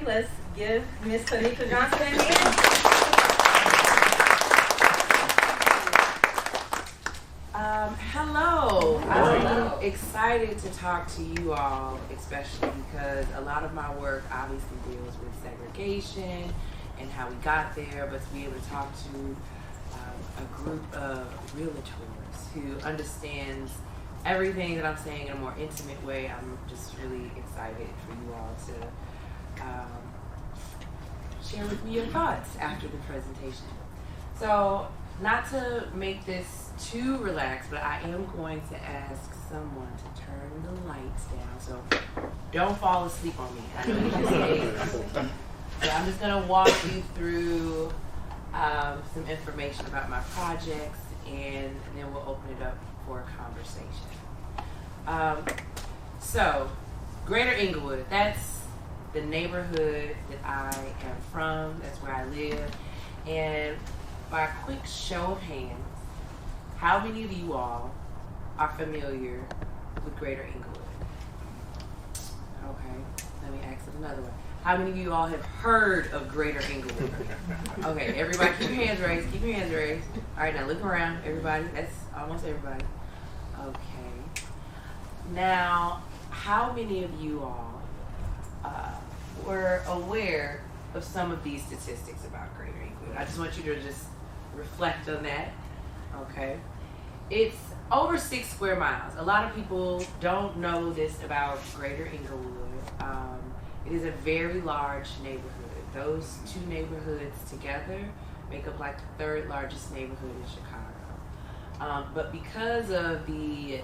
let's give Miss Tonika Johnson a hand. Hello. I'm excited to talk to you all, especially because a lot of my work obviously deals with segregation and how we got there, but to be able to talk to a group of realtors who understands everything that I'm saying in a more intimate way, I'm just really excited for you all to share with me your thoughts after the presentation. So, not to make this too relaxed, but I am going to ask someone to turn the lights down. So don't fall asleep on me. I know you just ate. So I'm just going to walk you through some information about my projects, and then we'll open it up for a conversation. So Greater Inglewood, that's the neighborhood that I am from. That's where I live. And by a quick show of hands, how many of you all are familiar with Greater Inglewood? Okay, let me ask it another way. How many of you all have heard of Greater Inglewood? Okay, everybody keep your hands raised, keep your hands raised. All right, now look around, everybody. That's almost everybody. Okay. Now, how many of you all were aware of some of these statistics about Greater Inglewood? I just want you to just reflect on that. Okay. It's over 6 square miles. A lot of people don't know this about Greater Inglewood. It is a very large neighborhood. Those two neighborhoods together make up like the 3rd largest neighborhood in Chicago. But because of the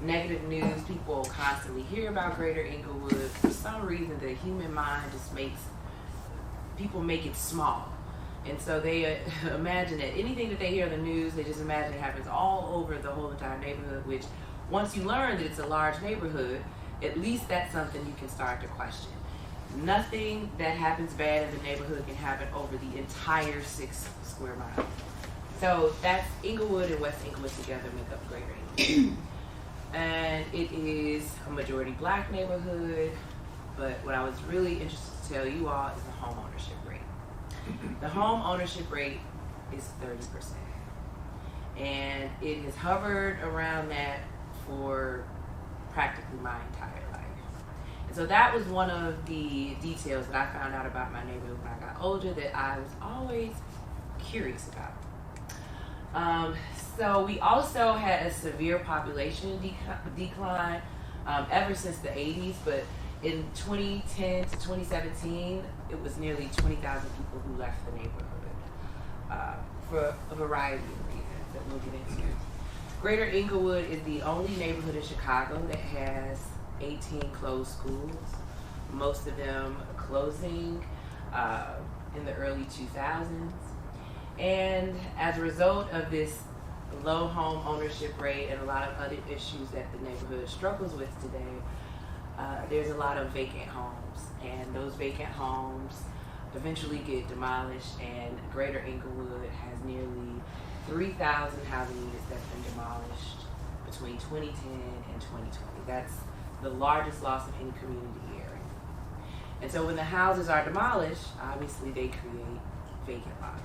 negative news people constantly hear about Greater Inglewood, for some reason the human mind just makes people make it small. And so they imagine that anything that they hear in the news, they just imagine it happens all over the whole entire neighborhood, which once you learn that it's a large neighborhood, at least that's something you can start to question. Nothing that happens bad in the neighborhood can happen over the entire 6 square miles. So that's Inglewood and West Inglewood together make up Greater Inglewood. And it is a majority black neighborhood, but what I was really interested to tell you all is the home ownership rate. The home ownership rate is 30%. And it has hovered around that for practically my entire life. And so that was one of the details that I found out about my neighborhood when I got older that I was always curious about. So we also had a severe population decline ever since the 80s, but in 2010 to 2017, it was nearly 20,000 people who left the neighborhood for a variety of reasons that we'll get into. Greater Inglewood is the only neighborhood in Chicago that has 18 closed schools, most of them closing in the early 2000s. And as a result of this low home ownership rate and a lot of other issues that the neighborhood struggles with today, there's a lot of vacant homes, and those vacant homes eventually get demolished, and Greater Inglewood has nearly 3,000 housing units that's been demolished between 2010 and 2020. That's the largest loss of any community area. And so when the houses are demolished, obviously they create vacant lots.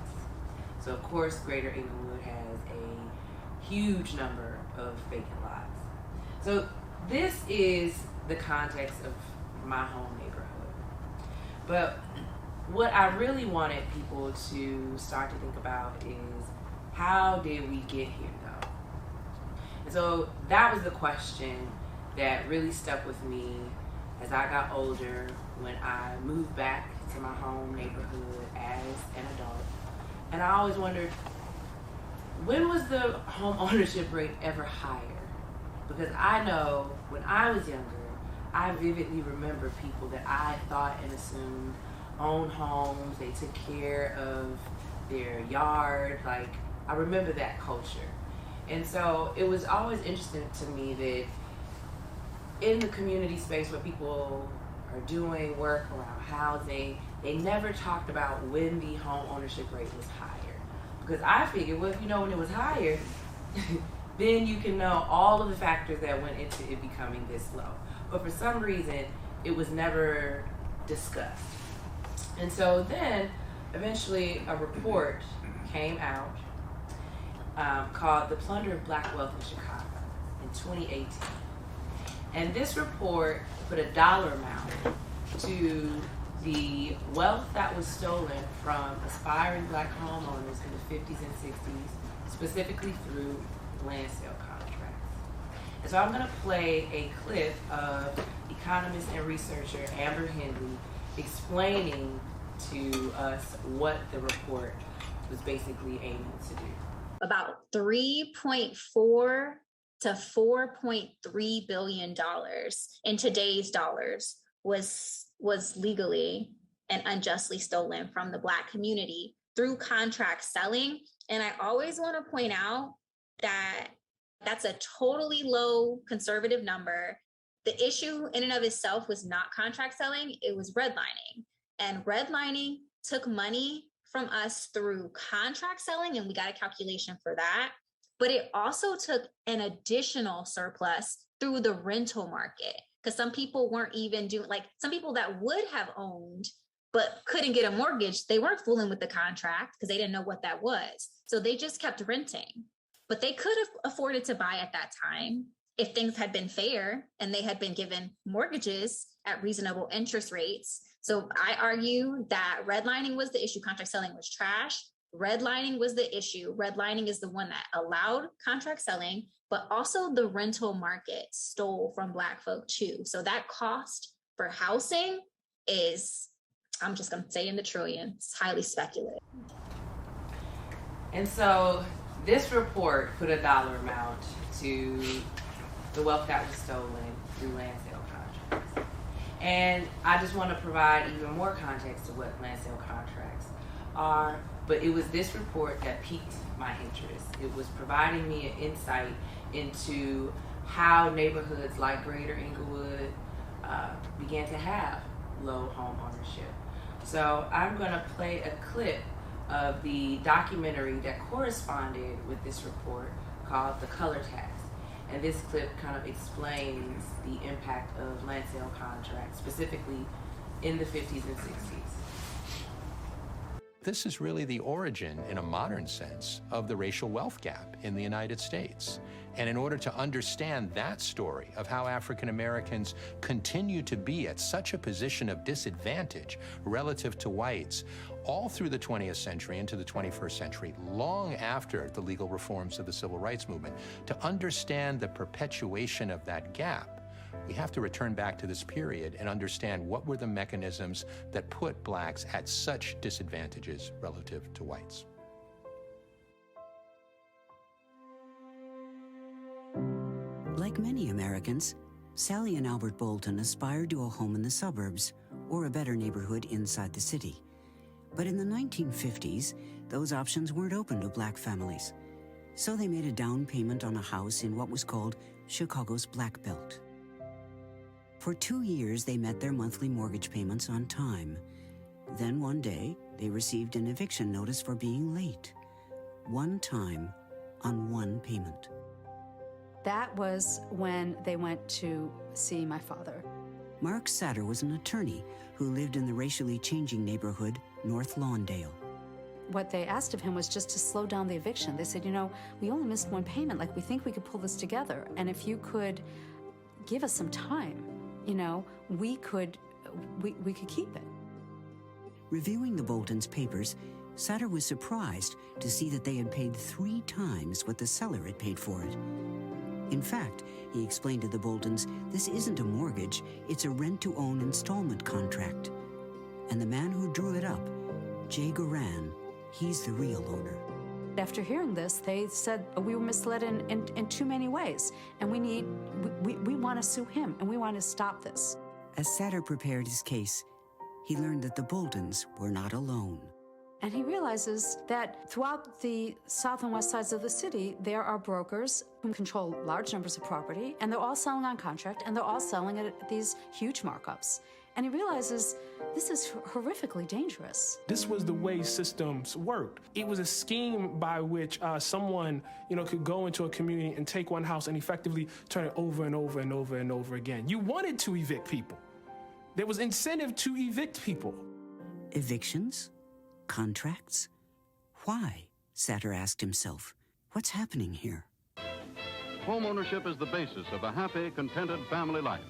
So of course Greater Inglewood has a huge number of vacant lots. So this is the context of my home neighborhood. But what I really wanted people to start to think about is, how did we get here though? And so that was the question that really stuck with me as I got older, when I moved back to my home neighborhood as an adult. And I always wondered, when was the home ownership rate ever higher? Because I know when I was younger, I vividly remember people that I thought and assumed owned homes, they took care of their yard. Like, I remember that culture. And so it was always interesting to me that in the community space where people are doing work around housing, they never talked about when the home ownership rate was higher. Because I figured, well, if you know when it was higher, then you can know all of the factors that went into it becoming this low. But for some reason, it was never discussed. And so then, eventually, a report came out called The Plunder of Black Wealth in Chicago in 2018. And this report put a dollar amount to the wealth that was stolen from aspiring black homeowners in the 50s and 60s, specifically through land sale contracts. And so I'm going to play a clip of economist and researcher Amber Henley explaining to us what the report was basically aiming to do. About $3.4 to $4.3 billion in today's dollars was legally and unjustly stolen from the Black community through contract selling. And I always want to point out that that's a totally low conservative number. The issue in and of itself was not contract selling, it was redlining. And redlining took money from us through contract selling, and we got a calculation for that. But it also took an additional surplus through the rental market, because some people weren't even doing, like some people that would have owned but couldn't get a mortgage, they weren't fooling with the contract because they didn't know what that was. So they just kept renting. But they could have afforded to buy at that time if things had been fair and they had been given mortgages at reasonable interest rates. So I argue that redlining was the issue. Contract selling was trash. Redlining was the issue. Redlining is the one that allowed contract selling, but also the rental market stole from Black folk too. So that cost for housing is, I'm just going to say, in the trillions, highly speculative. And so this report put a dollar amount to the wealth that was stolen through land sale contracts. And I just want to provide even more context to what land sale contracts are, but it was this report that piqued my interest. It was providing me an insight into how neighborhoods like Greater Englewood began to have low home ownership. So I'm going to play a clip of the documentary that corresponded with this report called The Color Tax. And this clip kind of explains the impact of land sale contracts, specifically in the 50s and 60s. This is really the origin, in a modern sense, of the racial wealth gap in the United States. And in order to understand that story of how African Americans continue to be at such a position of disadvantage relative to whites all through the 20th century into the 21st century, long after the legal reforms of the Civil Rights Movement, to understand the perpetuation of that gap, we have to return back to this period and understand what were the mechanisms that put blacks at such disadvantages relative to whites. Like many Americans, Sally and Albert Bolton aspired to a home in the suburbs or a better neighborhood inside the city. But in the 1950s, those options weren't open to black families. So they made a down payment on a house in what was called Chicago's Black Belt. For 2 years, they met their monthly mortgage payments on time. Then one day, they received an eviction notice for being late. One time on one payment. That was when they went to see my father. Mark Satter was an attorney who lived in the racially changing neighborhood North Lawndale. What they asked of him was just to slow down the eviction. They said, you know, we only missed one payment. Like, we think we could pull this together. And if you could give us some time, you know, we could keep it. Reviewing the Boltons' papers, Satter was surprised to see that they had paid 3 times what the seller had paid for it. In fact, he explained to the Boltons, this isn't a mortgage, it's a rent-to-own installment contract. And the man who drew it up, Jay Goran, he's the real owner. After hearing this, they said we were misled in too many ways, and we want to sue him, and we want to stop this. As Satter prepared his case, he learned that the Boltons were not alone. And he realizes that throughout the south and west sides of the city, there are brokers who control large numbers of property, and they're all selling on contract, and they're all selling at these huge markups. And he realizes this is horrifically dangerous. This was the way systems worked. It was a scheme by which someone, could go into a community and take one house and effectively turn it over and over and over and over again. You wanted to evict people. There was incentive to evict people. Evictions? Contracts? Why? Satter asked himself. What's happening here? Homeownership is the basis of a happy, contented family life.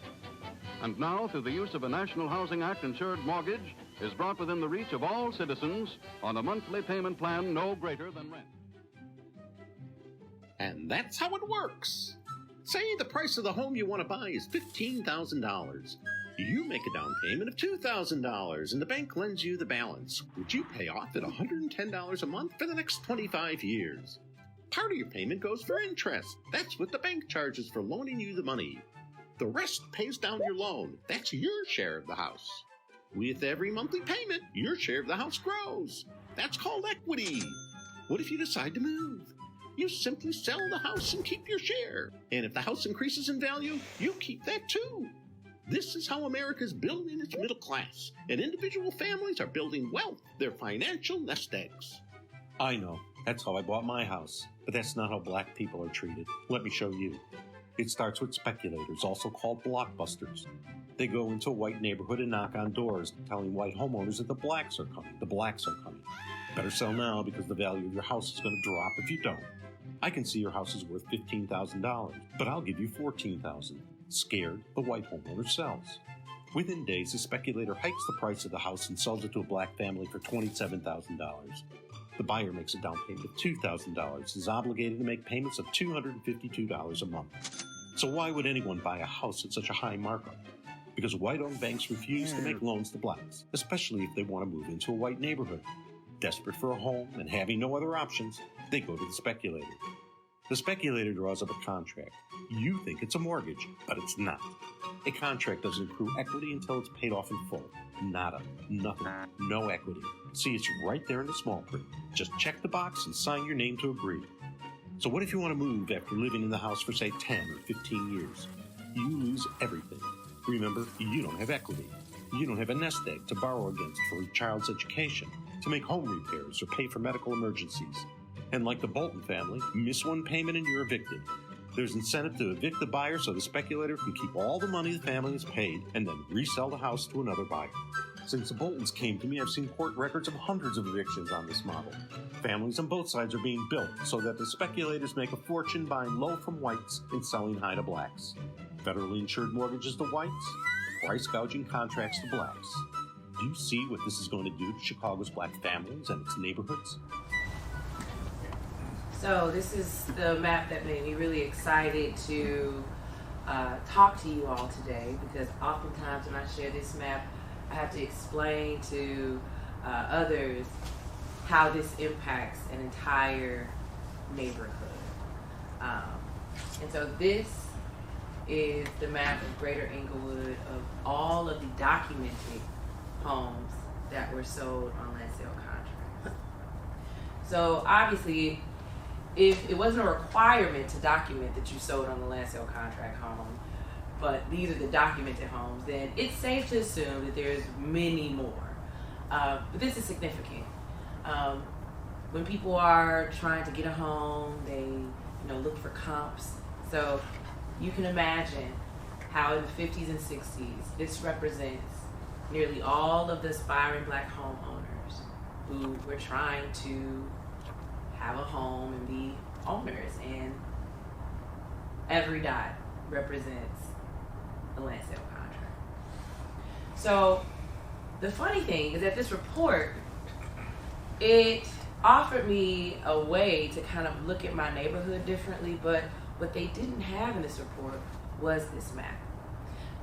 And now, through the use of a National Housing Act insured mortgage, is brought within the reach of all citizens on a monthly payment plan no greater than rent. And that's how it works. Say the price of the home you want to buy is $15,000. You make a down payment of $2,000 and the bank lends you the balance, which you pay off at $110 a month for the next 25 years. Part of your payment goes for interest. That's what the bank charges for loaning you the money. The rest pays down your loan. That's your share of the house. With every monthly payment, your share of the house grows. That's called equity. What if you decide to move? You simply sell the house and keep your share. And if the house increases in value, you keep that too. This is how America's building its middle class, and individual families are building wealth, their financial nest eggs. I know. That's how I bought my house. But that's not how black people are treated. Let me show you. It starts with speculators, also called blockbusters. They go into a white neighborhood and knock on doors, telling white homeowners that the blacks are coming. The blacks are coming. Better sell now because the value of your house is going to drop if you don't. I can see your house is worth $15,000, but I'll give you $14,000. Scared, the white homeowner sells. Within days, the speculator hikes the price of the house and sells it to a black family for $27,000. The buyer makes a down payment of $2,000 and is obligated to make payments of $252 a month. So why would anyone buy a house at such a high markup? Because white-owned banks refuse to make loans to blacks, especially if they want to move into a white neighborhood. Desperate for a home and having no other options, they go to the speculator. The speculator draws up a contract. You think it's a mortgage, but it's not. A contract doesn't accrue equity until it's paid off in full. Nada. Nothing. No equity. See, it's right there in the small print. Just check the box and sign your name to agree. So what if you want to move after living in the house for, say, 10 or 15 years? You lose everything. Remember, you don't have equity. You don't have a nest egg to borrow against for your child's education, to make home repairs or pay for medical emergencies. And like the Bolton family, miss one payment and you're evicted. There's incentive to evict the buyer so the speculator can keep all the money the family has paid and then resell the house to another buyer. Since the Boltons came to me, I've seen court records of hundreds of evictions on this model. Families on both sides are being built so that the speculators make a fortune buying low from whites and selling high to blacks. Federally insured mortgages to whites, price gouging contracts to blacks. Do you see what this is going to do to Chicago's black families and its neighborhoods? So this is the map that made me really excited to talk to you all today, because oftentimes when I share this map, I have to explain to others how this impacts an entire neighborhood. And so this is the map of Greater Englewood of all of the documented homes that were sold on land sale contracts. So obviously, if it wasn't a requirement to document that you sold on the land sale contract home, but these are the documented homes, then it's safe to assume that there's many more. But this is significant. When people are trying to get a home, they look for comps. So you can imagine how in the 50s and 60s, this represents nearly all of the aspiring black homeowners who were trying to have a home and be owners, and every dot represents a land sale contract. So the funny thing is that this report, it offered me a way to kind of look at my neighborhood differently, but what they didn't have in this report was this map.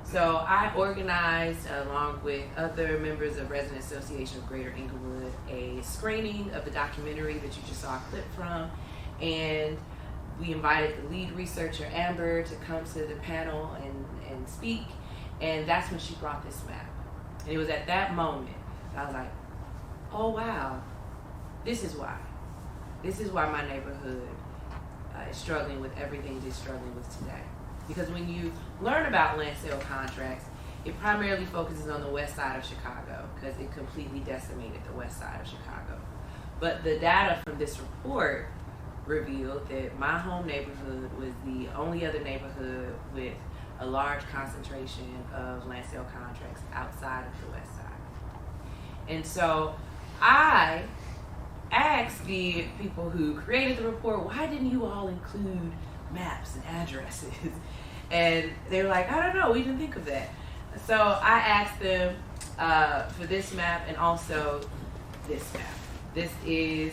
So I organized, along with other members of Resident Association of Greater Englewood, a screening of the documentary that you just saw a clip from, and we invited the lead researcher, Amber, to come to the panel and speak, and that's when she brought this map. And it was at that moment that I was like, oh wow, this is why. This is why my neighborhood is struggling with everything it's struggling with today. Because when you learn about land sale contracts, it primarily focuses on the west side of Chicago because it completely decimated the west side of Chicago. But the data from this report revealed that my home neighborhood was the only other neighborhood with a large concentration of land sale contracts outside of the west side. And so I asked the people who created the report, why didn't you all include maps and addresses? And they were like, I don't know, we didn't think of that. So I asked them for this map and also this map. This is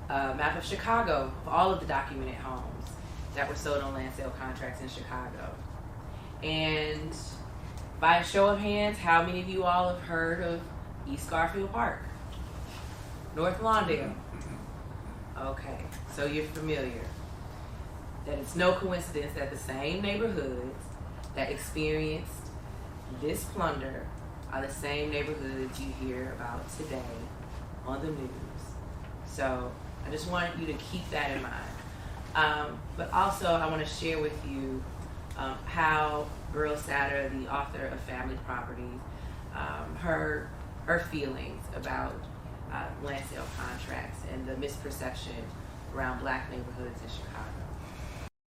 a map of Chicago, of all of the documented homes that were sold on land sale contracts in Chicago. And by a show of hands, how many of you all have heard of East Garfield Park? North Lawndale? Okay, so you're familiar. That it's no coincidence that the same neighborhoods that experienced this plunder are the same neighborhoods you hear about today on the news. So I just wanted you to keep that in mind. But also I want to share with you how Burl Satter, the author of Family Properties, her feelings about land sale contracts and the misperception around Black neighborhoods in Chicago.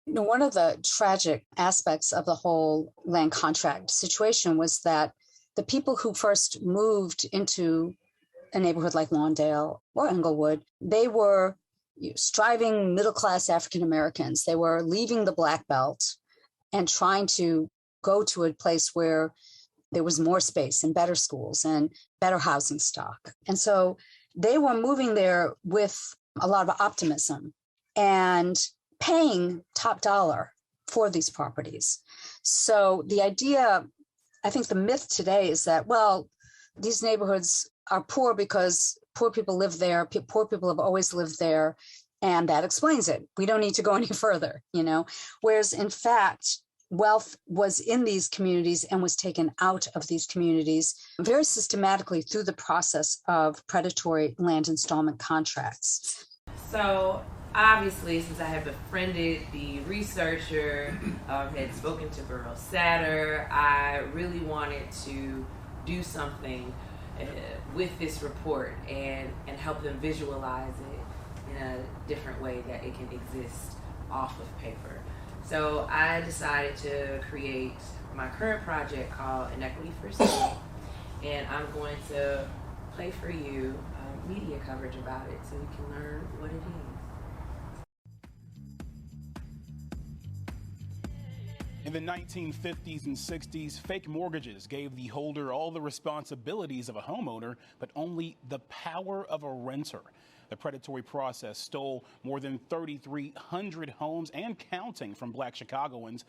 You know, one of the tragic aspects of the whole land contract situation was that the people who first moved into a neighborhood like Lawndale or Englewood, they were striving middle-class African Americans. They were leaving the Black Belt and trying to go to a place where there was more space and better schools and better housing stock. And so they were moving there with a lot of optimism and paying top dollar for these properties. So the idea, I think the myth today is that, well, these neighborhoods are poor because poor people live there, poor people have always lived there, and that explains it. We don't need to go any further, you know? Whereas in fact, wealth was in these communities and was taken out of these communities very systematically through the process of predatory land installment contracts. So obviously, since I had befriended the researcher, had spoken to Burl Satter, I really wanted to do something with this report and help them visualize it in a different way that it can exist off of paper. So I decided to create my current project called Inequity for Sale, and I'm going to play for you media coverage about it so you can learn what it is. In the 1950s and 60s, fake mortgages gave the holder all the responsibilities of a homeowner, but only the power of a renter. The predatory process stole more than 3,300 homes and counting from Black Chicagoans.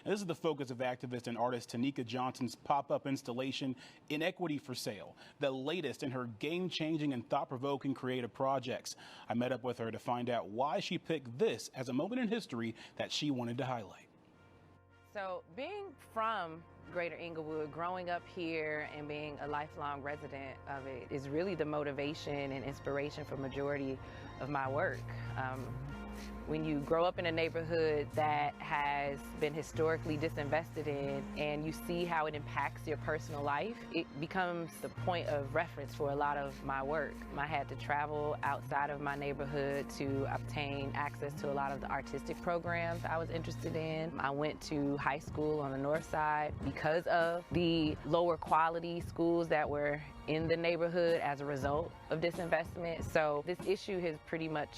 This is the focus of activist and artist Tonika Johnson's pop-up installation, Inequity for Sale, the latest in her game-changing and thought-provoking creative projects. I met up with her to find out why she picked this as a moment in history that she wanted to highlight. So being from Greater Englewood, growing up here and being a lifelong resident of it is really the motivation and inspiration for majority of my work. When you grow up in a neighborhood that has been historically disinvested in and you see how it impacts your personal life, it becomes the point of reference for a lot of my work. I had to travel outside of my neighborhood to obtain access to a lot of the artistic programs I was interested in. I went to high school on the north side because of the lower quality schools that were in the neighborhood as a result of disinvestment. So this issue has pretty much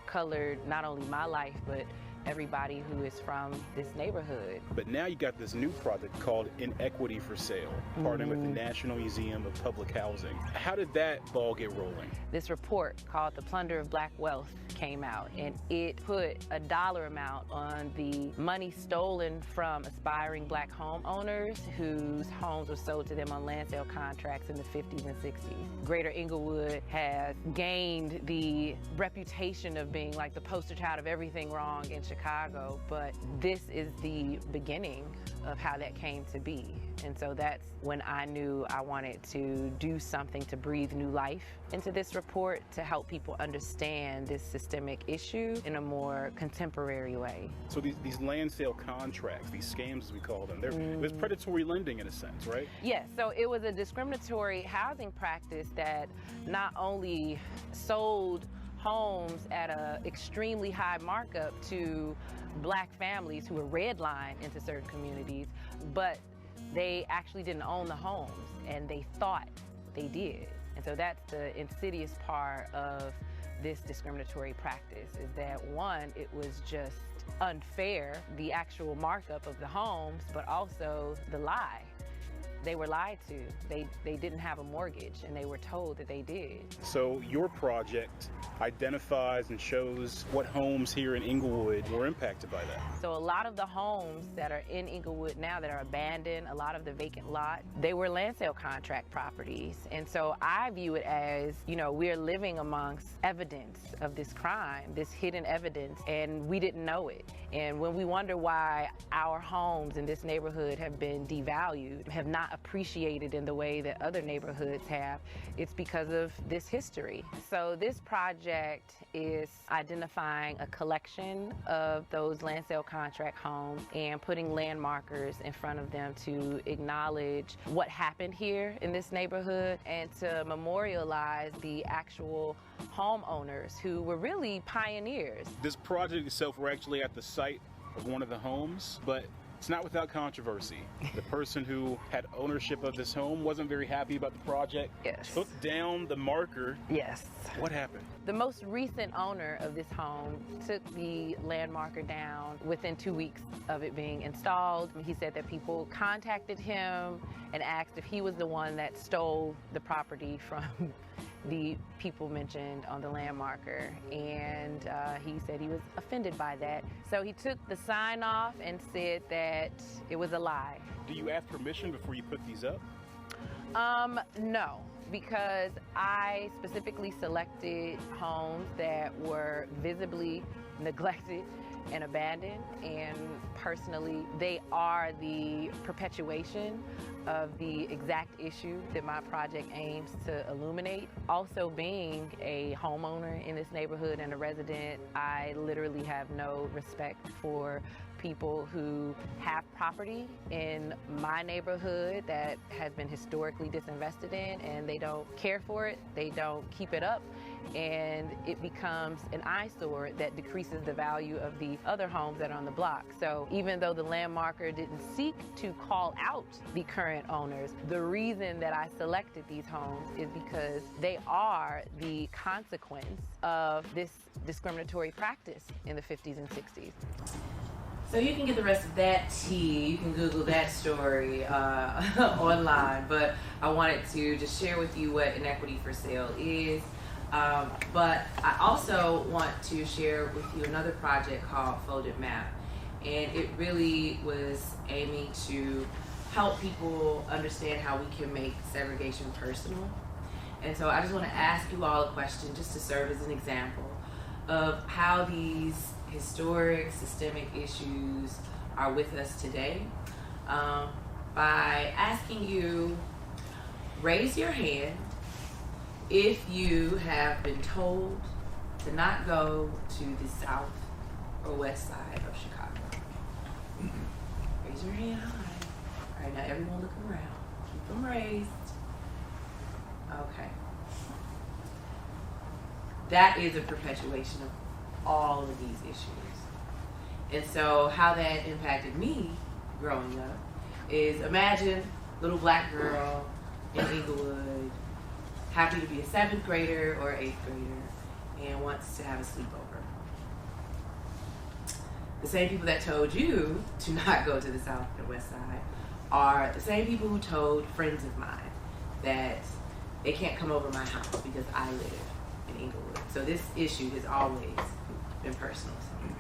colored not only my life, but everybody who is from this neighborhood. But now you got this new project called Inequity for Sale, partnering with the National Museum of Public Housing. How did that ball get rolling? This report called The Plunder of Black Wealth came out, and it put a dollar amount on the money stolen from aspiring Black homeowners whose homes were sold to them on land sale contracts in the 50s and 60s. Greater Englewood has gained the reputation of being like the poster child of everything wrong in Chicago, but this is the beginning of how that came to be. And so that's when I knew I wanted to do something to breathe new life into this report to help people understand this systemic issue in a more contemporary way. So these land sale contracts, these scams as we call them, it was predatory lending in a sense, right? Yes, so it was a discriminatory housing practice that not only sold homes at an extremely high markup to Black families who were redlined into certain communities, but they actually didn't own the homes, and they thought they did. And so that's the insidious part of this discriminatory practice, is that one, it was just unfair, the actual markup of the homes, but also the lie. They were lied to. They didn't have a mortgage, and they were told that they did. So your project identifies and shows what homes here in Inglewood were impacted by that. So a lot of the homes that are in Inglewood now that are abandoned, a lot of the vacant lot, they were land sale contract properties. And so I view it as, you know, we're living amongst evidence of this crime, this hidden evidence, and we didn't know it. And when we wonder why our homes in this neighborhood have been devalued, have not appreciated in the way that other neighborhoods have, it's because of this history. So this project is identifying a collection of those land sale contract homes and putting land markers in front of them to acknowledge what happened here in this neighborhood and to memorialize the actual homeowners who were really pioneers. This project itself, we're actually at the site of one of the homes, but it's not without controversy. The person who had ownership of this home wasn't very happy about the project. Yes. Took down the marker. Yes. What happened? The most recent owner of this home took the land marker down within 2 weeks of it being installed. He said that people contacted him and asked if he was the one that stole the property from the people mentioned on the land marker, and he said he was offended by that. So he took the sign off and said that it was a lie. Do you ask permission before you put these up? No, because I specifically selected homes that were visibly neglected and abandoned, and personally, they are the perpetuation of the exact issue that my project aims to illuminate. Also, being a homeowner in this neighborhood and a resident, I literally have no respect for people who have property in my neighborhood that has been historically disinvested in, and they don't care for it, they don't keep it up, and it becomes an eyesore that decreases the value of the other homes that are on the block. So even though the land marker didn't seek to call out the current owners, the reason that I selected these homes is because they are the consequence of this discriminatory practice in the 50s and 60s. So you can get the rest of that tea, you can Google that story online, but I wanted to just share with you what inequity for sale is. But I also want to share with you another project called Folded Map. And it really was aiming to help people understand how we can make segregation personal. And so I just want to ask you all a question just to serve as an example of how these historic systemic issues are with us today, by asking you, raise your hand if you have been told to not go to the south or west side of Chicago. Raise your hand high. All right, now everyone look around. Keep them raised. Okay. That is a perpetuation of all of these issues. And so how that impacted me growing up is, imagine little black girl in Inglewood, happy to be a 7th grader or 8th grader, and wants to have a sleepover. The same people that told you to not go to the south and west side are the same people who told friends of mine that they can't come over my house because I live in Inglewood. So this issue has always been personal to me.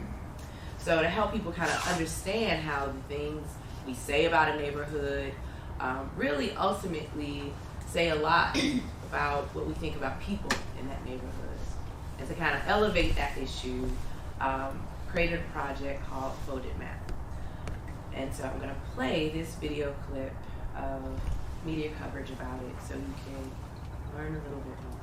So to help people kind of understand how the things we say about a neighborhood really ultimately say a lot about what we think about people in that neighborhood. And to kind of elevate that issue, created a project called Folded Map. And so I'm going to play this video clip of media coverage about it so you can learn a little bit more.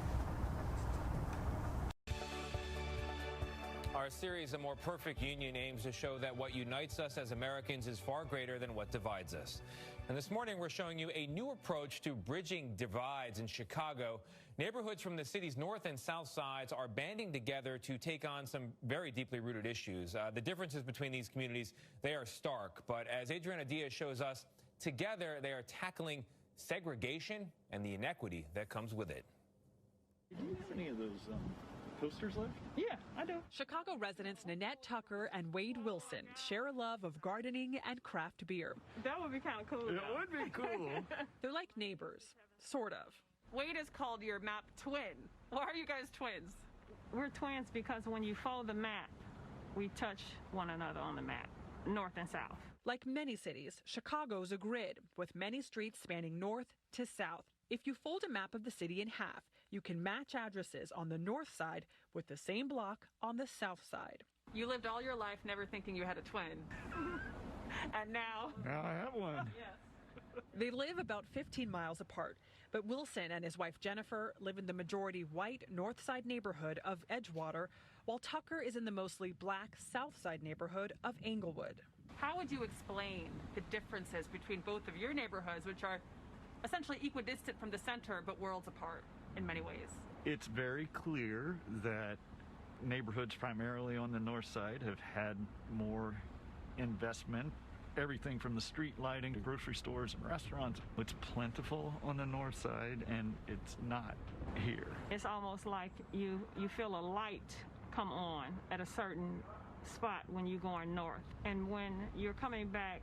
Our series, A More Perfect Union, aims to show that what unites us as Americans is far greater than what divides us. And this morning, we're showing you a new approach to bridging divides in Chicago. Neighborhoods from the city's north and south sides are banding together to take on some very deeply rooted issues. The differences between these communities, they are stark. But as Adriana Diaz shows us, together they are tackling segregation and the inequity that comes with it. Do you have any of those posters left? Yeah, I do. Chicago residents Nanette Tucker and Wade Wilson share a love of gardening and craft beer. That would be kind of cool. It would be cool. They're like neighbors, sort of. Wade is called your map twin. Why are you guys twins? We're twins because when you follow the map, we touch one another on the map, north and south. Like many cities, Chicago's a grid with many streets spanning north to south. If you fold a map of the city in half, you can match addresses on the north side with the same block on the south side. You lived all your life never thinking you had a twin. And now I have one. Yes. They live about 15 miles apart, but Wilson and his wife Jennifer live in the majority white north side neighborhood of Edgewater, while Tucker is in the mostly black south side neighborhood of Englewood. How would you explain the differences between both of your neighborhoods, which are essentially equidistant from the center but worlds apart in many ways? It's very clear that neighborhoods primarily on the north side have had more investment. Everything from the street lighting to grocery stores and restaurants. It's plentiful on the north side and it's not here. It's almost like you feel a light come on at a certain spot when you're going north. And when you're coming back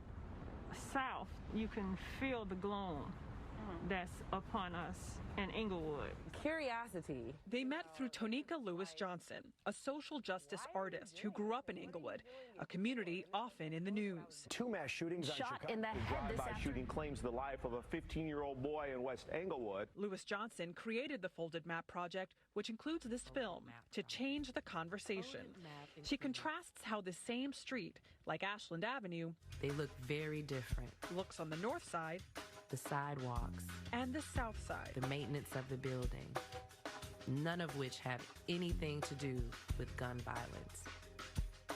south, you can feel the gloom that's upon us in Englewood. Curiosity. They met through Tonika Lewis Johnson, a social justice artist who grew up in Englewood, a community often in the news. 2 mass shootings shot in the head this afternoon. Shooting claims the life of a 15-year-old boy in West Englewood. Lewis Johnson created the Folded Map Project, which includes this film, to change the conversation. She contrasts how the same street, like Ashland Avenue, They look very different. looks on the north side The sidewalks, and the south side. the maintenance of the building, none of which have anything to do with gun violence.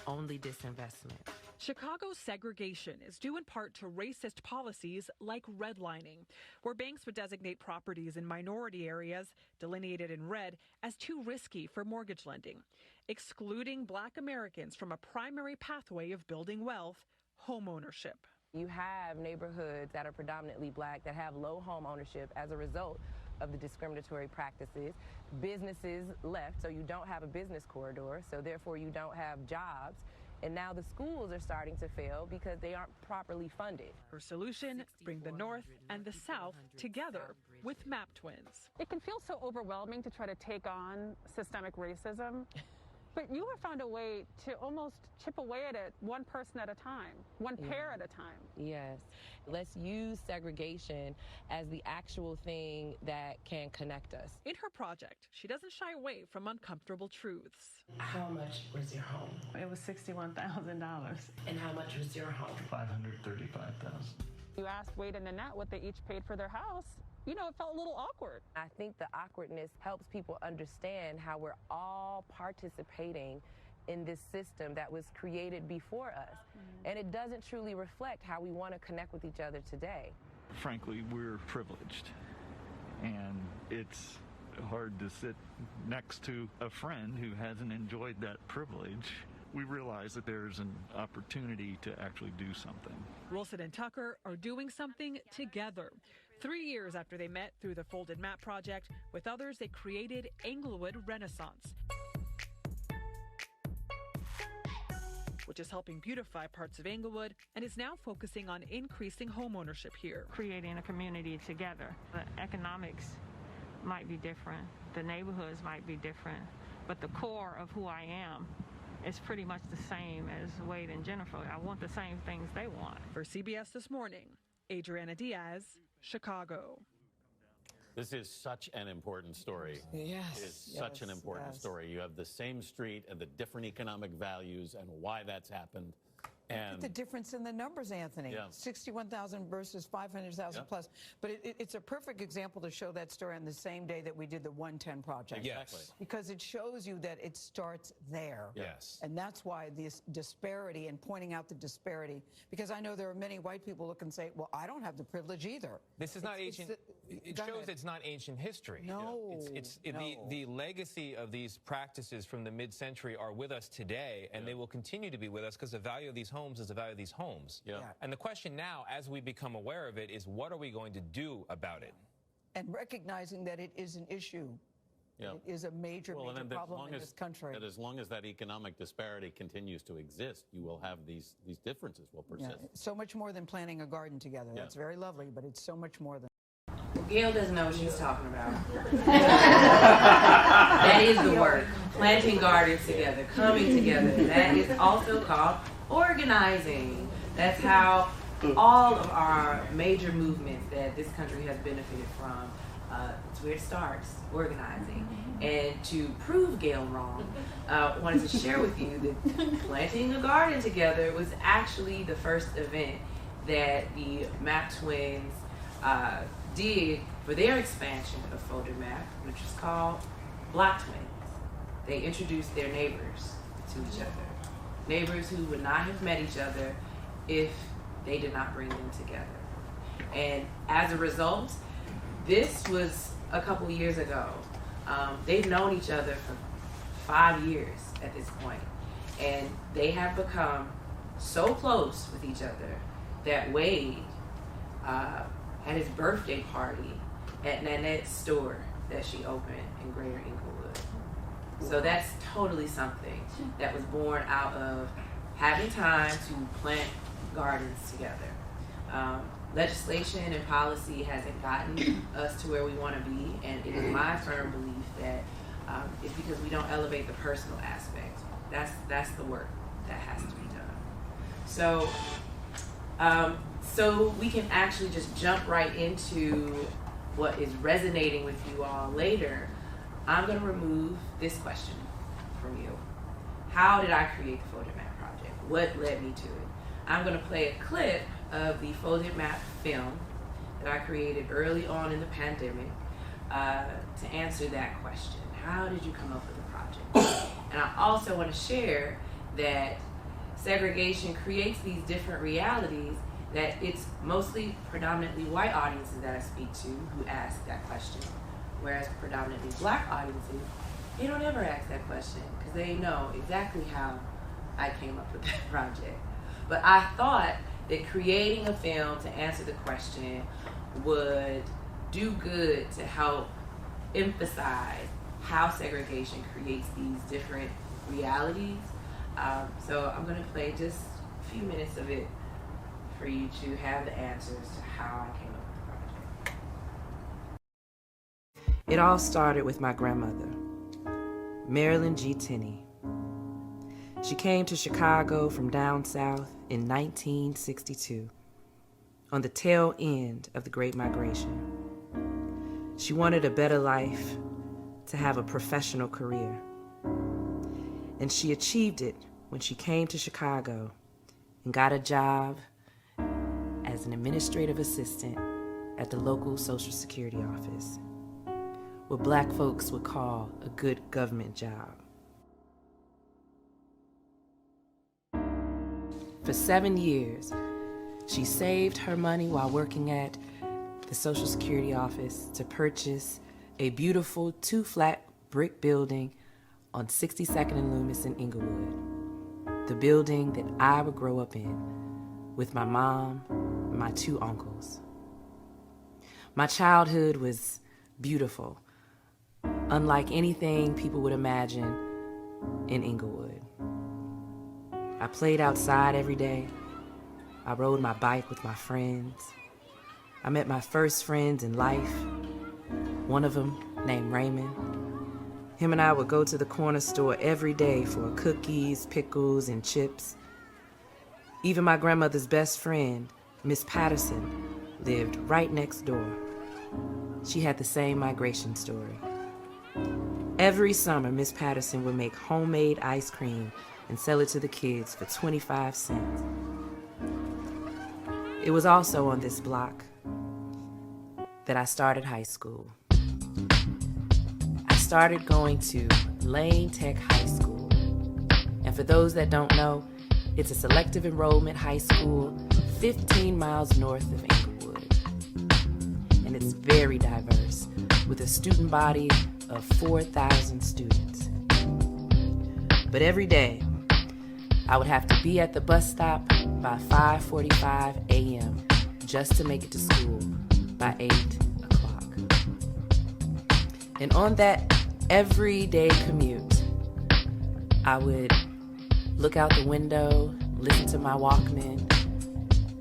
Only disinvestment. Chicago's segregation is due in part to racist policies like redlining, where banks would designate properties in minority areas, delineated in red, as too risky for mortgage lending, excluding Black Americans from a primary pathway of building wealth, homeownership. You have neighborhoods that are predominantly Black that have low home ownership as a result of the discriminatory practices. Businesses left, so you don't have a business corridor, so therefore you don't have jobs. And now the schools are starting to fail because they aren't properly funded. Her solution, bring the North and the South together with map twins. It can feel so overwhelming to try to take on systemic racism, but you have found a way to almost chip away at it one person at a time, one pair at a time. Yes. Let's use segregation as the actual thing that can connect us. In her project, she doesn't shy away from uncomfortable truths. How much was your home? It was $61,000. And how much was your home? $535,000. You asked Wade and Nanette what they each paid for their house. You know, it felt a little awkward. I think the awkwardness helps people understand how we're all participating in this system that was created before us. And it doesn't truly reflect how we want to connect with each other today. Frankly, we're privileged, and it's hard to sit next to a friend who hasn't enjoyed that privilege. We realize that there's an opportunity to actually do something. Wilson and Tucker are doing something together. 3 years after they met through the Folded Map Project, with others they created Englewood Renaissance, which is helping beautify parts of Englewood and is now focusing on increasing homeownership here. Creating a community together. The economics might be different, the neighborhoods might be different, but the core of who I am is pretty much the same as Wade and Jennifer. I want the same things they want. For CBS This Morning, Adriana Diaz, Chicago. This is such an important story. Yes. It is such an important story. You have the same street and the different economic values and why that's happened. And the difference in the numbers, Anthony. Yeah. 61,000 versus 500,000 plus. But it's a perfect example to show that story on the same day that we did the 110 project. Exactly. Because it shows you that it starts there. Yes. And that's why this disparity and pointing out the disparity. Because I know there are many white people look and say, well, I don't have the privilege either. This is not Asian. It shows it's not ancient history. No, the legacy of these practices from the mid-century are with us today, and they will continue to be with us because the value of these homes is the value of these homes. And the question now, as we become aware of it, is what are we going to do about it? And recognizing that it is an issue. Yeah. It is a major problem in this country. As long as that economic disparity continues to exist, you will have these differences will persist. So much more than planting a garden together. That's very lovely, but it's so much more than. Gail doesn't know what she's talking about. That is the work. Planting gardens together, coming together. That is also called organizing. That's how all of our major movements that this country has benefited from, it's where it starts, organizing. And to prove Gail wrong, I wanted to share with you that planting a garden together was actually the first event that the Map Twins did for their expansion of Folded Map, which is called Block Twins. They introduced their neighbors to each other. Neighbors who would not have met each other if they did not bring them together. And as a result, this was a couple years ago. They've known each other for 5 years at this point. And they have become so close with each other that Wade, at his birthday party at Nanette's store that she opened in Greater Inglewood. So that's totally something that was born out of having time to plant gardens together. Legislation and policy hasn't gotten us to where we want to be, and it is my firm belief that it's because we don't elevate the personal aspect. That's the work that has to be done. So we can actually just jump right into what is resonating with you all later. I'm going to remove this question from you. How did I create the Folded Map Project? What led me to it? I'm going to play a clip of the Folded Map film that I created early on in the pandemic to answer that question. How did you come up with the project? And I also want to share that segregation creates these different realities, that it's mostly predominantly white audiences that I speak to who ask that question, whereas predominantly black audiences, they don't ever ask that question because they know exactly how I came up with that project. But I thought that creating a film to answer the question would do good to help emphasize how segregation creates these different realities. So I'm going to play just a few minutes of it for you to have the answers to how I came up with the project. It all started with my grandmother, Marilyn G. Tenney. She came to Chicago from down south in 1962, on the tail end of the Great Migration. She wanted a better life, to have a professional career. And she achieved it when she came to Chicago and got a job as an administrative assistant at the local Social Security office, what black folks would call a good government job. For 7 years, she saved her money while working at the Social Security office to purchase a beautiful 2-flat brick building on 62nd and Loomis in Inglewood, the building that I would grow up in with my mom and my 2 uncles. My childhood was beautiful, unlike anything people would imagine in Inglewood. I played outside every day. I rode my bike with my friends. I met my first friends in life, one of them named Raymond. Him and I would go to the corner store every day for cookies, pickles, and chips. Even my grandmother's best friend, Miss Patterson, lived right next door. She had the same migration story. Every summer, Miss Patterson would make homemade ice cream and sell it to the kids for 25 cents. It was also on this block that I started high school. I started going to Lane Tech High School. And for those that don't know, it's a selective enrollment high school 15 miles north of Inglewood. And it's very very diverse, with a student body of 4,000 students. But every day, I would have to be at the bus stop by 5:45 a.m. just to make it to school by 8 o'clock. And on that everyday commute, I would look out the window, listen to my Walkman,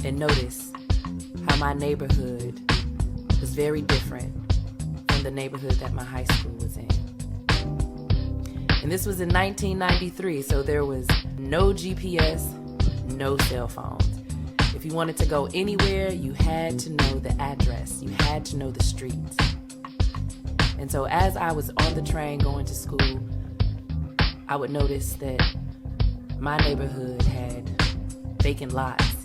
and notice how my neighborhood was very different from the neighborhood that my high school was in. And this was in 1993, so there was no GPS, no cell phones. If you wanted to go anywhere, you had to know the address. You had to know the streets. And so as I was on the train going to school, I would notice that my neighborhood had vacant lots.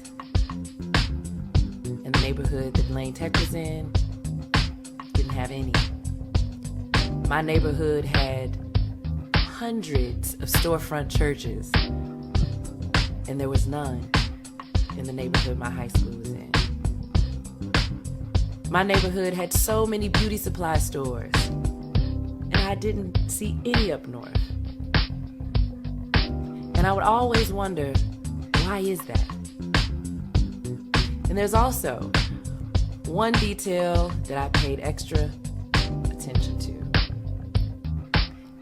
And the neighborhood that Lane Tech was in didn't have any. My neighborhood had hundreds of storefront churches, and there was none in the neighborhood my high school was in. My neighborhood had so many beauty supply stores, and I didn't see any up north. And I would always wonder, why is that? And there's also one detail that I paid extra attention to: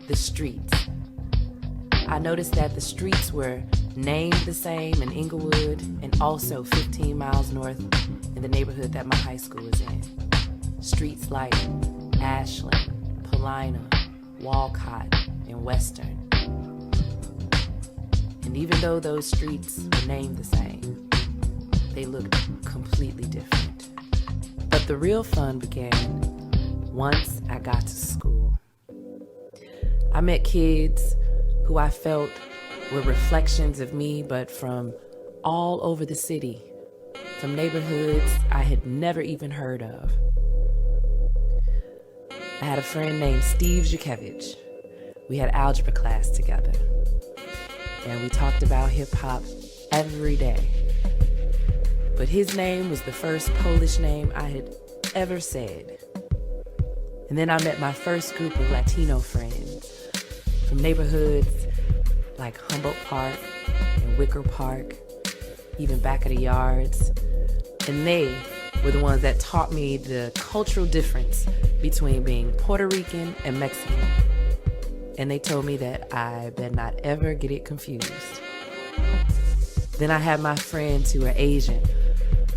the streets. I noticed that the streets were named the same in Inglewood and also 15 miles north in the neighborhood that my high school was in. Streets like Ashland, Paulina, Walcott, and Western. And even though those streets were named the same, they looked completely different. But the real fun began once I got to school. I met kids who I felt were reflections of me, but from all over the city, from neighborhoods I had never even heard of. I had a friend named Steve Zhukevich. We had algebra class together, and we talked about hip-hop every day. But his name was the first Polish name I had ever said. And then I met my first group of Latino friends from neighborhoods like Humboldt Park and Wicker Park, even back of the yards. And they were the ones that taught me the cultural difference between being Puerto Rican and Mexican. And they told me that I better not ever get it confused. Then I had my friends who were Asian,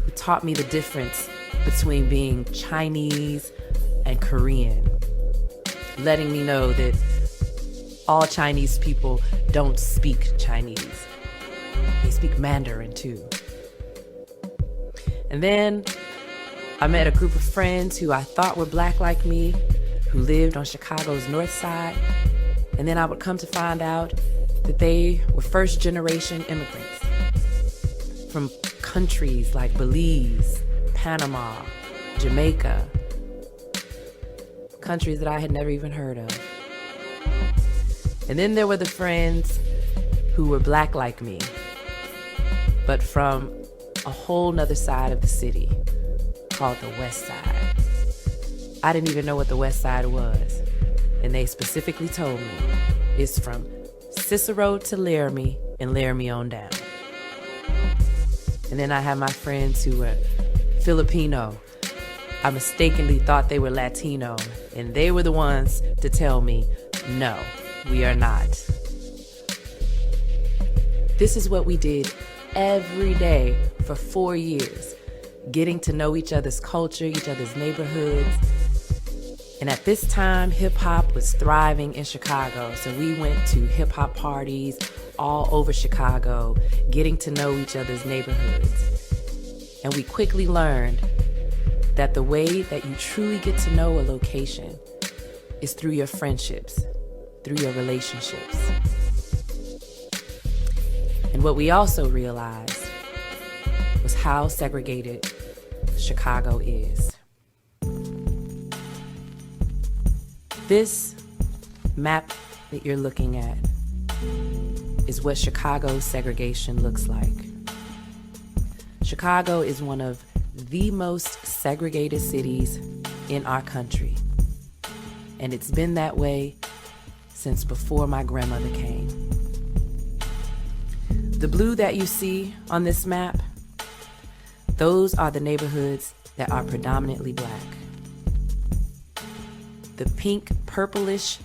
who taught me the difference between being Chinese and Korean, letting me know that all Chinese people don't speak Chinese. They speak Mandarin too. And then I met a group of friends who I thought were black like me, who lived on Chicago's north side. And then I would come to find out that they were first-generation immigrants from countries like Belize, Panama, Jamaica, countries that I had never even heard of. And then there were the friends who were black like me, but from a whole nother side of the city called the West Side. I didn't even know what the West Side was, and they specifically told me it's from Cicero to Laramie and Laramie on down. And then I had my friends who were Filipino. I mistakenly thought they were Latino, and they were the ones to tell me, no, we are not. This is what we did every day for 4 years, getting to know each other's culture, each other's neighborhoods. And at this time, hip-hop was thriving in Chicago, so we went to hip-hop parties all over Chicago, getting to know each other's neighborhoods. And we quickly learned that the way that you truly get to know a location is through your friendships, through your relationships. And what we also realized was how segregated Chicago is. This map that you're looking at is what Chicago's segregation looks like. Chicago is one of the most segregated cities in our country. And it's been that way since before my grandmother came. The blue that you see on this map, those are the neighborhoods that are predominantly black. The pink, purplish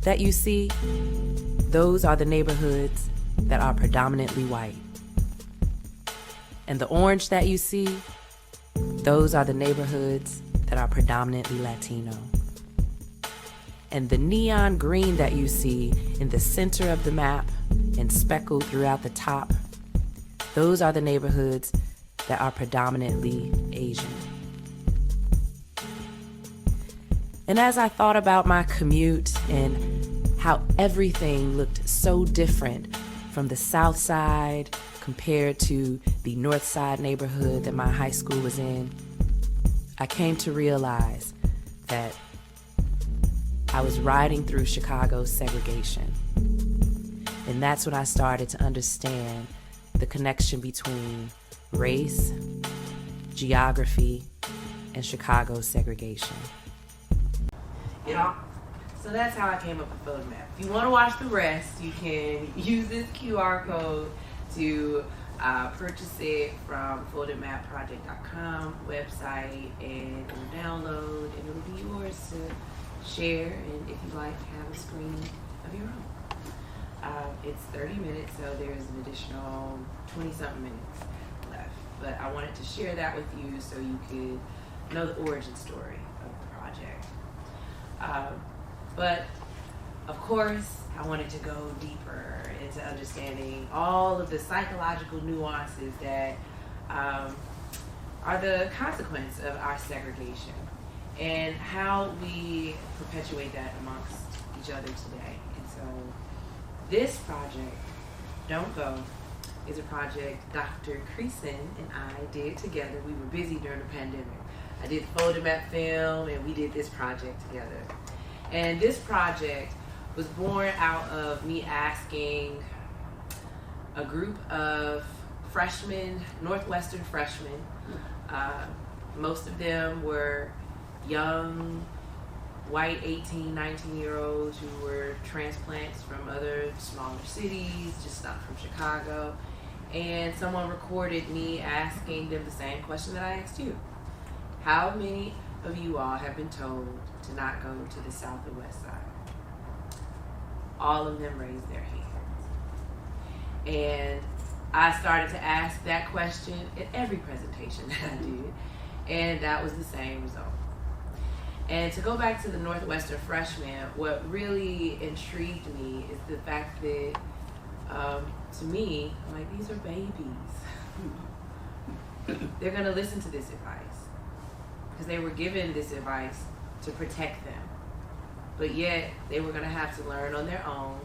that you see, those are the neighborhoods that are predominantly white. And the orange that you see, those are the neighborhoods that are predominantly Latino. And the neon green that you see in the center of the map and speckled throughout the top, those are the neighborhoods that are predominantly Asian. And as I thought about my commute and how everything looked so different from the South Side compared to the North Side neighborhood that my high school was in, I came to realize that I was riding through Chicago's segregation. And that's when I started to understand the connection between race, geography, and Chicago's segregation. You know? So that's how I came up with Folded Map. If you want to watch the rest, you can use this QR code to purchase it from foldedmapproject.com website, and it'll download and it'll be yours to share, and if you like, have a screen of your own. It's 30 minutes, so there's an additional 20-something minutes left. But I wanted to share that with you so you could know the origin story of the project. But of course, I wanted to go deeper into understanding all of the psychological nuances that are the consequence of our segregation and how we perpetuate that amongst each other today. And so this project, Don't Go, is a project Dr. Creason and I did together. We were busy during the pandemic. I did the Folded Map film, and we did this project together. And this project was born out of me asking a group of freshmen, Northwestern freshmen. Most of them were young, white 18, 19-year-olds who were transplants from other smaller cities, just not from Chicago. And someone recorded me asking them the same question that I asked you. How many of you all have been told to not go to the South or West Side? All of them raised their hands. And I started to ask that question at every presentation that I did, and that was the same result. And to go back to the Northwestern freshmen, what really intrigued me is the fact that, to me, I'm like, these are babies. They're gonna listen to this advice because they were given this advice to protect them. But yet, they were gonna have to learn on their own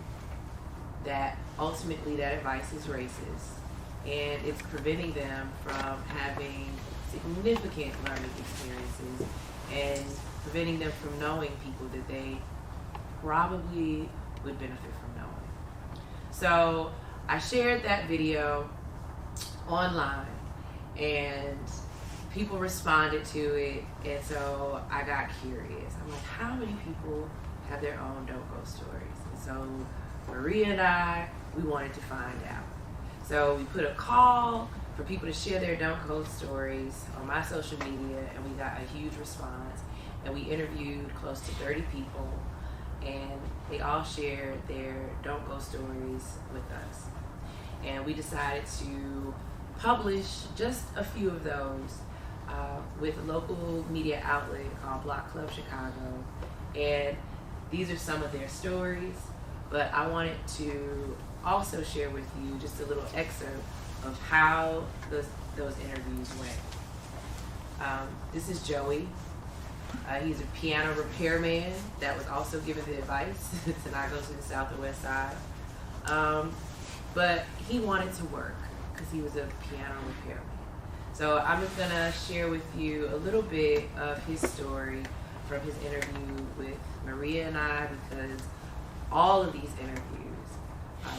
that ultimately that advice is racist, and it's preventing them from having significant learning experiences and preventing them from knowing people that they probably would benefit from knowing. So I shared that video online, and people responded to it, and so I got curious. I'm like, how many people have their own Don't Go stories? And so Maria and I, we wanted to find out. So we put a call for people to share their Don't Go stories on my social media, and we got a huge response. And we interviewed close to 30 people, and they all shared their Don't Go stories with us. And we decided to publish just a few of those with a local media outlet called Block Club Chicago. And these are some of their stories, but I wanted to also share with you just a little excerpt of how those interviews went. This is Joey. He's a piano repairman that was also given the advice to not go to the South or West Side. But he wanted to work because he was a piano repairman. So I'm just gonna share with you a little bit of his story from his interview with Maria and I, because all of these interviews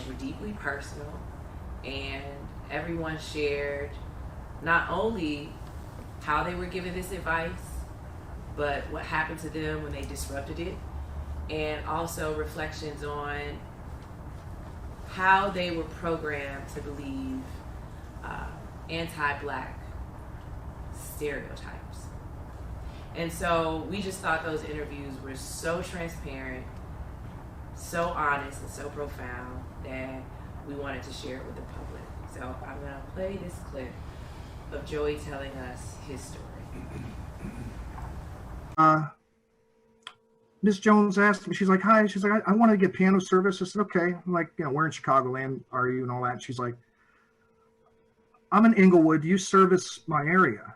were deeply personal, and everyone shared not only how they were given this advice, but what happened to them when they disrupted it, and also reflections on how they were programmed to believe anti-Black stereotypes. And so we just thought those interviews were so transparent, so honest, and so profound that we wanted to share it with the public. So I'm going to play this clip of Joey telling us his story. Miss Jones asked me, she's like, hi, she's like, I want to get piano service. I said, okay. I'm like, where in Chicagoland are you and all that? She's like, I'm in Inglewood. Do you service my area?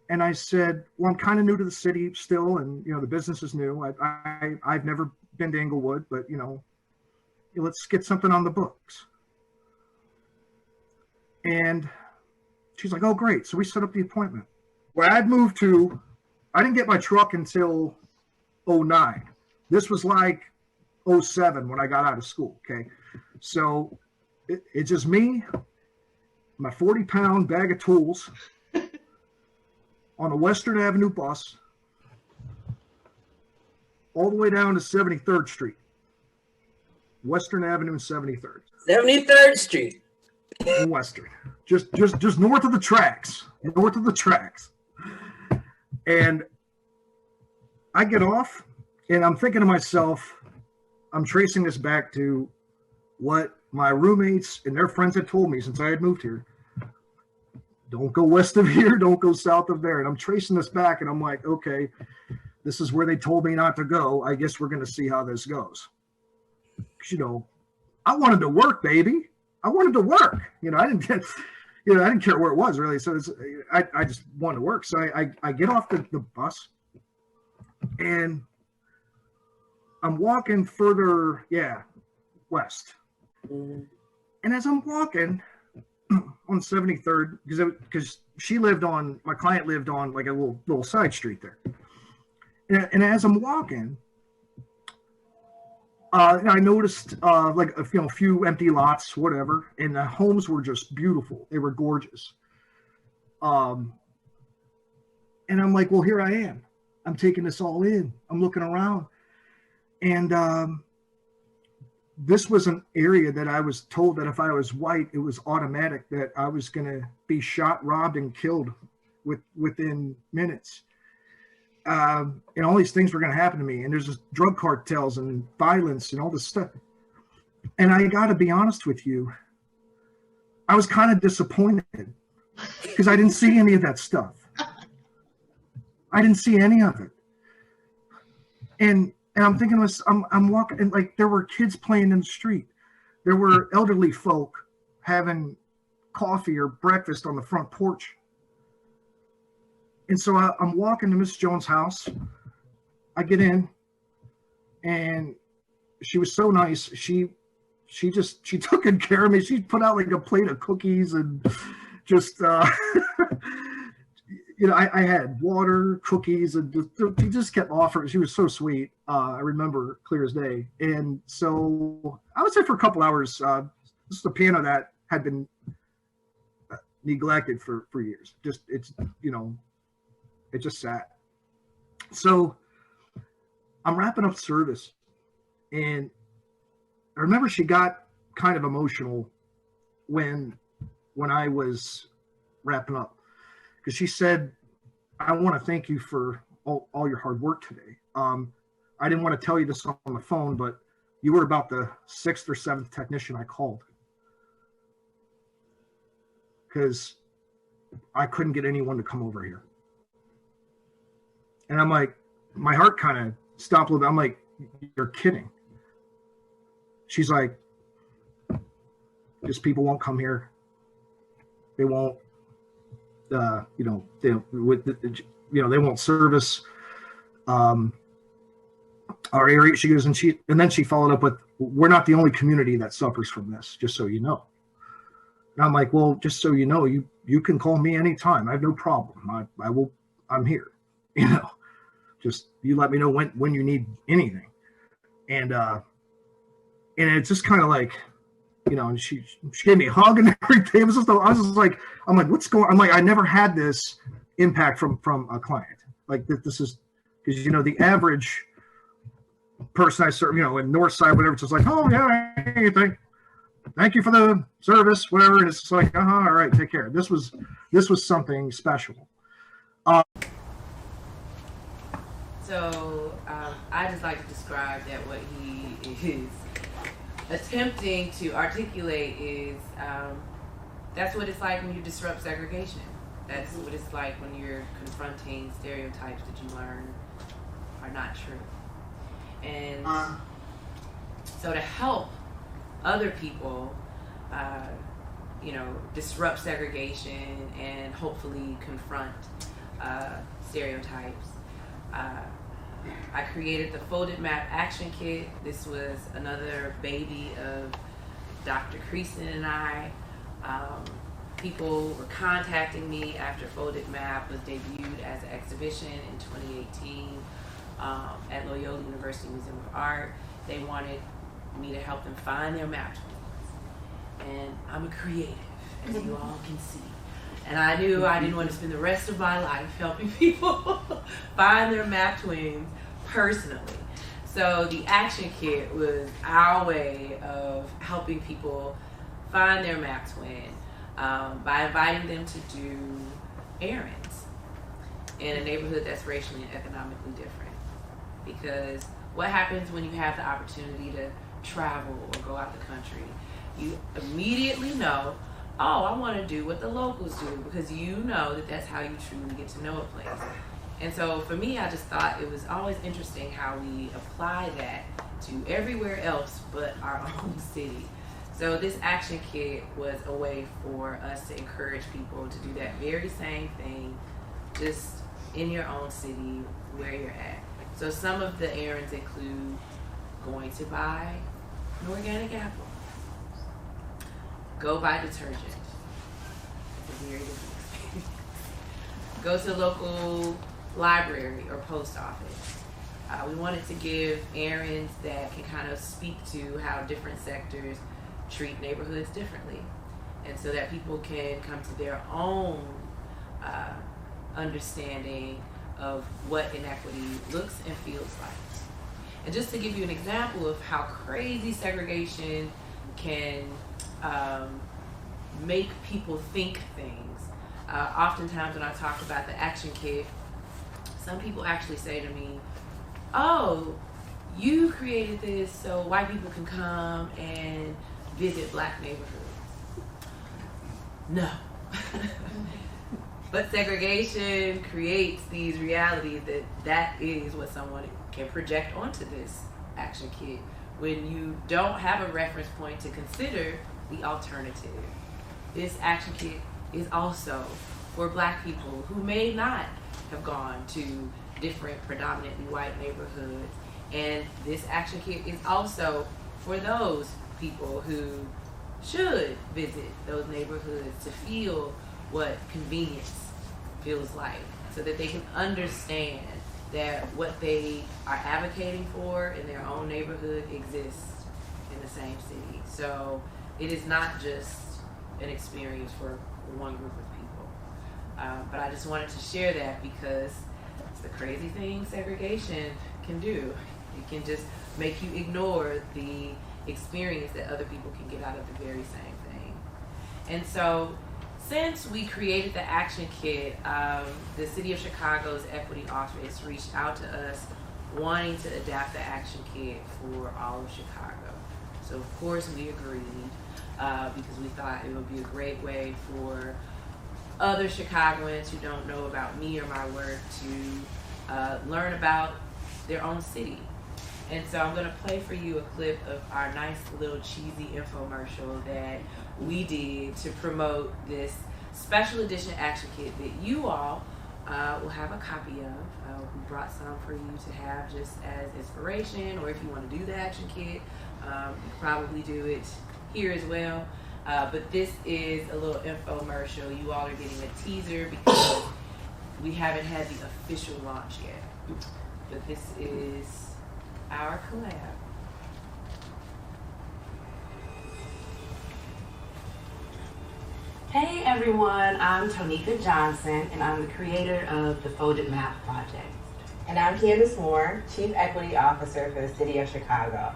And I said, well, I'm kind of new to the city still, and the business is new. I've never been to Inglewood, but let's get something on the books. And she's like, oh, great. So we set up the appointment. Where I'd moved to, I didn't get my truck until 2009. This was like 2007 when I got out of school. Okay, so it's just me, my 40-pound bag of tools, on a Western Avenue bus all the way down to 73rd Street. Western Avenue and 73rd. 73rd Street. And Western. Just north of the tracks. North of the tracks. And I get off and I'm thinking to myself, I'm tracing this back to what my roommates and their friends had told me since I had moved here. Don't go west of here, don't go south of there. And I'm tracing this back and I'm like, okay, this is where they told me not to go. I guess we're going to see how this goes. I wanted to work, baby. I wanted to work. I didn't care where it was really. So I just wanted to work. So I get off the bus and I'm walking further, west. And as I'm walking on 73rd, because my client lived on like a little side street there. And as I'm walking, I noticed like a few empty lots, whatever, and the homes were just beautiful. They were gorgeous. And I'm like, well, here I am. I'm taking this all in. I'm looking around. And this was an area that I was told that if I was white, it was automatic that I was going to be shot, robbed, and killed within minutes. And all these things were going to happen to me. And there's just drug cartels and violence and all this stuff. And I got to be honest with you, I was kind of disappointed because I didn't see any of that stuff. I didn't see any of it. And I'm thinking, I'm walking, and like there were kids playing in the street. There were elderly folk having coffee or breakfast on the front porch. And so I'm walking to Miss Jones' house. I get in, and she was so nice. She took good care of me. She put out like a plate of cookies and just, I had water, cookies, and she just kept offering. She was so sweet. I remember clear as day. And so I was there for a couple hours. This is a piano that had been neglected for years. It just sat. So I'm wrapping up service, and I remember she got kind of emotional when I was wrapping up, because she said, I want to thank you for all your hard work today. I didn't want to tell you this on the phone, but you were about the 6th or 7th technician I called because I couldn't get anyone to come over here. And I'm like, my heart kind of stopped a little bit. I'm like, you're kidding. She's like, just people won't come here. They won't, they won't service our area. She goes, and then she followed up with, we're not the only community that suffers from this, just so you know. And I'm like, well, just so you know, you can call me anytime. I have no problem. I'm here. Just you let me know when you need anything. And it's just kind of like, and she gave me a hug and everything. It was just, I'm like, what's going on? I'm like, I never had this impact from a client. Like this is because the average person I serve, in North Side, whatever, it's just like, oh yeah, thank you for the service, whatever. And it's like, all right, take care. This was something special. So I just like to describe that what he is attempting to articulate is that's what it's like when you disrupt segregation. That's what it's like when you're confronting stereotypes that you learn are not true. And so to help other people, disrupt segregation and hopefully confront stereotypes, I created the Folded Map Action Kit. This was another baby of Dr. Creason and I. People were contacting me after Folded Map was debuted as an exhibition in 2018 at Loyola University Museum of Art. They wanted me to help them find their map twins. And I'm a creative, as you all can see. And I knew I didn't want to spend the rest of my life helping people find their map twins personally. So the Action Kit was our way of helping people find their map twin by inviting them to do errands in a neighborhood that's racially and economically different. Because what happens when you have the opportunity to travel or go out the country? You immediately know, oh, I want to do what the locals do, because you know that that's how you truly get to know a place. And so for me, I just thought it was always interesting how we apply that to everywhere else but our own city. So this Action Kit was a way for us to encourage people to do that very same thing, just in your own city, where you're at. So some of the errands include going to buy an organic apple, go buy detergent. It's a very different experience. Go to a local library or post office. We wanted to give errands that can kind of speak to how different sectors treat neighborhoods differently, and so that people can come to their own understanding of what inequity looks and feels like. And just to give you an example of how crazy segregation can make people think things, oftentimes when I talk about the Action Kit, some people actually say to me, oh, you created this so white people can come and visit black neighborhoods. No. But segregation creates these realities that is what someone can project onto this Action Kit when you don't have a reference point to consider the alternative. This Action Kit is also for black people who may not have gone to different predominantly white neighborhoods. And this Action Kit is also for those people who should visit those neighborhoods to feel what convenience feels like, so that they can understand that what they are advocating for in their own neighborhood exists in the same city. So it is not just an experience for one group of people. But I just wanted to share that because it's the crazy thing segregation can do. It can just make you ignore the experience that other people can get out of the very same thing. And so since we created the Action Kit, the City of Chicago's Equity Office reached out to us wanting to adapt the Action Kit for all of Chicago. So of course we agreed because we thought it would be a great way for other Chicagoans who don't know about me or my work to learn about their own city. And so I'm going to play for you a clip of our nice little cheesy infomercial that we did to promote this special edition Action Kit that you all will have a copy of. We brought some for you to have just as inspiration, or if you want to do the Action Kit, you can probably do it here as well. But this is a little infomercial. You all are getting a teaser because we haven't had the official launch yet. But this is our collab. Hey everyone, I'm Tonika Johnson, and I'm the creator of the Folded Map Project. And I'm Candace Moore, Chief Equity Officer for the City of Chicago.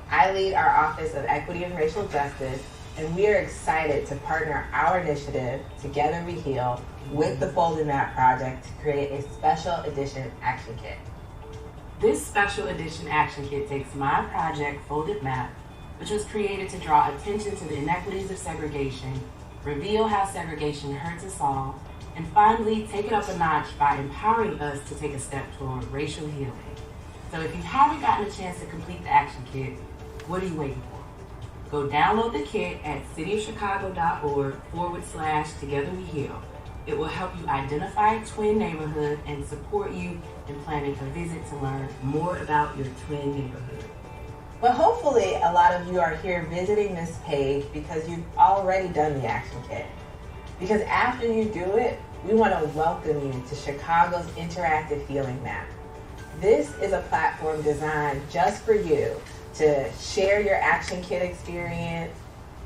I lead our Office of Equity and Racial Justice, and we are excited to partner our initiative, Together We Heal, with the Folded Map Project to create a special edition action kit. This special edition action kit takes my project, Folded Map, which was created to draw attention to the inequities of segregation, reveal how segregation hurts us all, and finally take it up a notch by empowering us to take a step toward racial healing. So if you haven't gotten a chance to complete the action kit, what are you waiting for? Go download the kit at cityofchicago.org/Together We Heal. It will help you identify a twin neighborhood and support you in planning a visit to learn more about your twin neighborhood. But hopefully a lot of you are here visiting this page because you've already done the action kit. Because after you do it, we want to welcome you to Chicago's Interactive Healing Map. This is a platform designed just for you to share your action kit experience,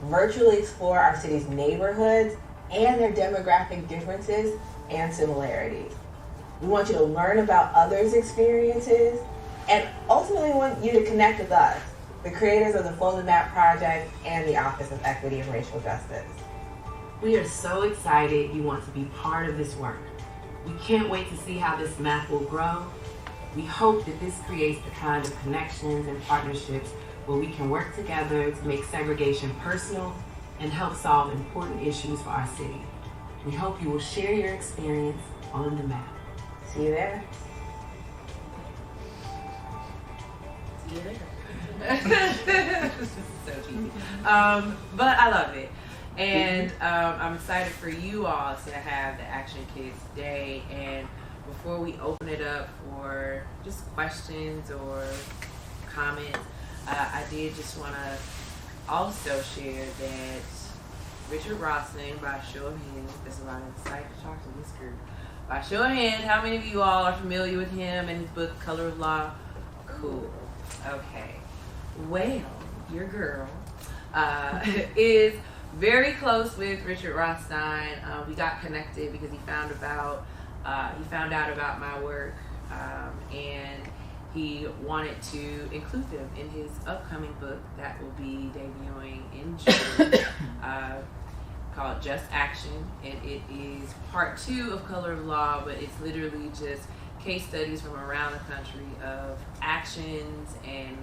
virtually explore our city's neighborhoods and their demographic differences and similarities. We want you to learn about others' experiences and ultimately want you to connect with us, the creators of the Folded Map Project and the Office of Equity and Racial Justice. We are so excited you want to be part of this work. We can't wait to see how this map will grow. We hope that this creates the kind of connections and partnerships where we can work together to make segregation personal and help solve important issues for our city. We hope you will share your experience on the map. See you there. See you there. This is so cheesy. But I love it. And I'm excited for you all to have the action kits today. And before we open it up for just questions or comments, I did just want to also share that Richard Rossman, by show of hands, there's a lot of excited to talk to this group. By show of hands, how many of you all are familiar with him and his book, Color of Law? Cool. Okay. Well, your girl is very close with Richard Rothstein. We got connected because he found out about my work, and he wanted to include them in his upcoming book that will be debuting in June, called Just Action, and it is part 2 of Color of Law, but it's literally just case studies from around the country of actions and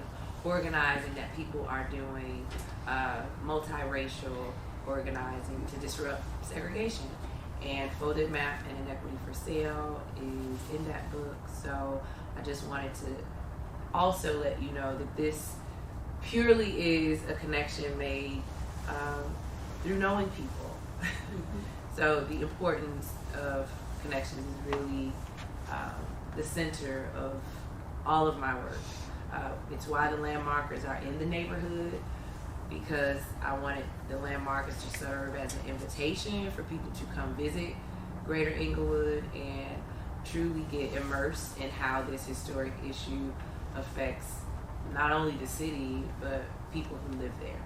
organizing that people are doing, multiracial organizing to disrupt segregation. And Folded Map and Inequity for Sale is in that book. So I just wanted to also let you know that this purely is a connection made through knowing people. So the importance of connections is really the center of all of my work. It's why the landmarkers are in the neighborhood, because I wanted the landmarkers to serve as an invitation for people to come visit Greater Englewood and truly get immersed in how this historic issue affects not only the city, but people who live there.